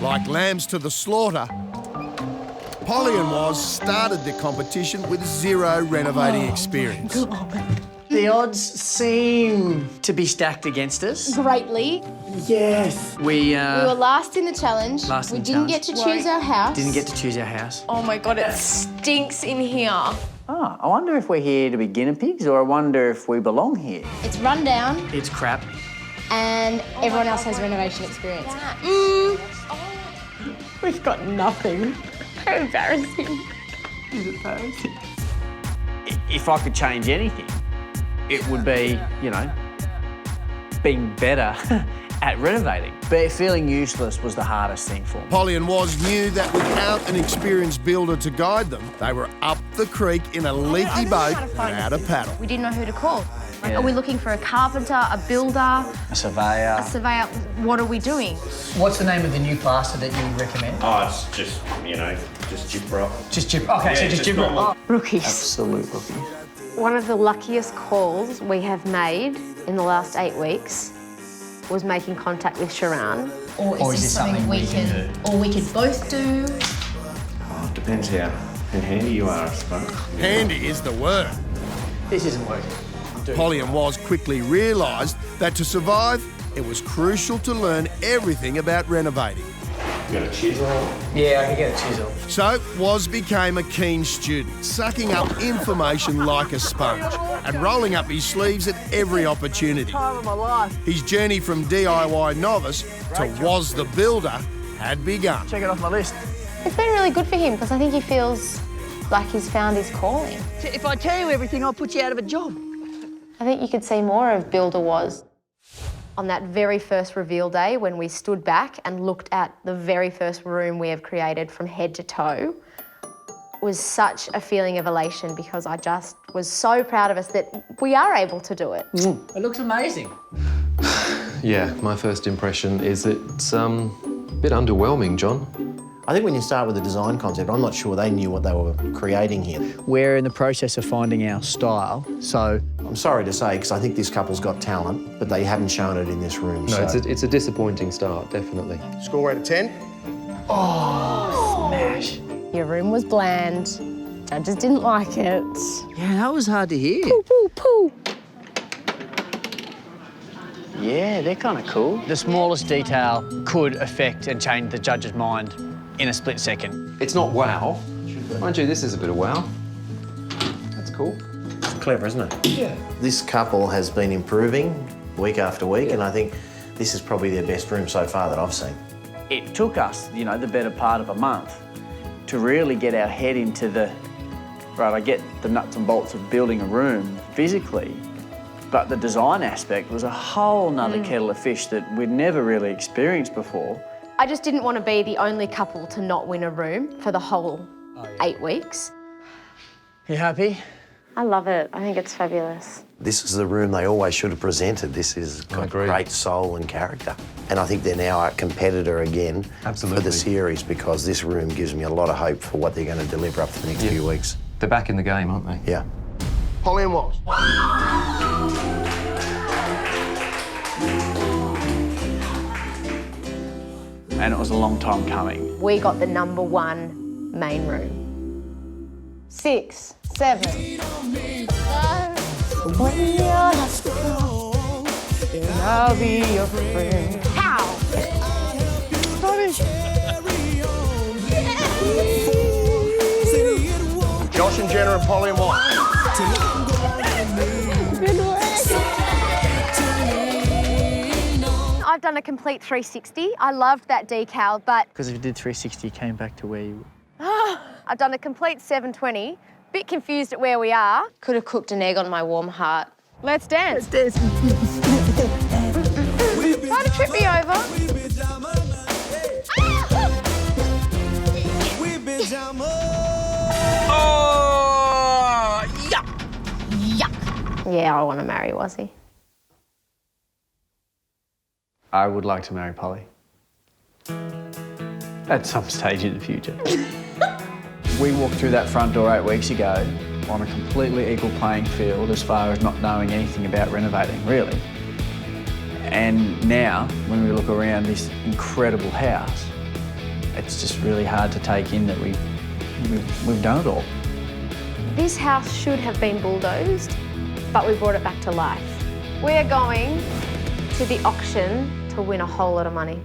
Like lambs to the slaughter, Polly and Waz started the competition with zero renovating experience. The odds seem to be stacked against us. Greatly. Yes. We were last in the challenge. We didn't get to choose our house. Didn't get to choose our house. Oh my God, it stinks in here. Oh, I wonder if we're here to be guinea pigs or I wonder if we belong here. It's run down It's crap. and everyone else has renovation experience. We've got nothing. How embarrassing. If I could change anything, it would be, you know, being better at renovating. But feeling useless was the hardest thing for me. Polly and Waz knew that without an experienced builder to guide them, they were up the creek in a leaky boat without a paddle. We didn't know who to call. Yeah. Are we looking for a carpenter, a builder, A surveyor. a surveyor? What are we doing? What's the name of the new plaster that you would recommend? Oh, it's just, you know, just chip rock. Just chip. Okay, Yeah, so just chip. normal. Rookies. Absolute rookie. One of the luckiest calls we have made in the last 8 weeks was making contact with Sharan. Or is this something we can or we could both do? Oh, it depends how handy you are, I suppose. Handy is the word. This isn't working. Polly and Waz quickly realised that to survive, it was crucial to learn everything about renovating. You got a chisel? Yeah, I can get a chisel. So Waz became a keen student, sucking up information like a sponge and rolling up his sleeves at every opportunity. Time of my life. His journey from DIY novice to Waz the builder had begun. Check it off my list. It's been really good for him because I think he feels like he's found his calling. If I tell you everything, I'll put you out of a job. I think you could see more of Builder Waz on that very first reveal day when we stood back and looked at the very first room we have created from head to toe. It was such a feeling of elation because I just was so proud of us that we are able to do it. It looks amazing. Yeah, my first impression is it's a bit underwhelming, John. I think when you start with a design concept, I'm not sure they knew what they were creating here. We're in the process of finding our style, so... I'm sorry to say, because I think this couple's got talent, but they haven't shown it in this room. No, so. it's a disappointing start, definitely. Score out of 10? Oh, smash. Your room was bland. Judges didn't like it. Yeah, that was hard to hear. Poo, poo. Yeah, they're kind of cool. The smallest detail could affect and change the judge's mind in a split second. It's not wow. Mind you, this is a bit of wow. That's cool. It's clever, isn't it? Yeah. This couple has been improving week after week, and I think this is probably their best room so far that I've seen. It took us, you know, the better part of a month to really get our head into the, right, I get the nuts and bolts of building a room physically, but the design aspect was a whole nother kettle of fish that we'd never really experienced before. I just didn't want to be the only couple to not win a room for the whole 8 weeks. You happy? I love it. I think it's fabulous. This is the room they always should have presented. This has got agree. great soul and character. And I think they're now a competitor again Absolutely. for the series because this room gives me a lot of hope for what they're going to deliver up for the next few weeks. They're back in the game, aren't they? Yeah. Polly and Waz. And it was a long time coming. We got the #1 main room. 6, 7. When you're not strong, then I'll be your friend. How? Josh and Jenna and Polly and Waz. I've done a complete 360. I loved that decal, but Because if you did 360, you came back to where you were. I've done a complete 720. Bit confused at where we are. Could have cooked an egg on my warm heart. Let's dance. Try to trip me over. Oh, yuck! Yuck. Yeah, I want to marry Wazzy. I would like to marry Polly. At some stage in the future. We walked through that front door 8 weeks ago on a completely equal playing field as far as not knowing anything about renovating, really. And now, when we look around this incredible house, It's just really hard to take in that we've done it all. This house should have been bulldozed, but we brought it back to life. We are going to the auction to win a whole lot of money.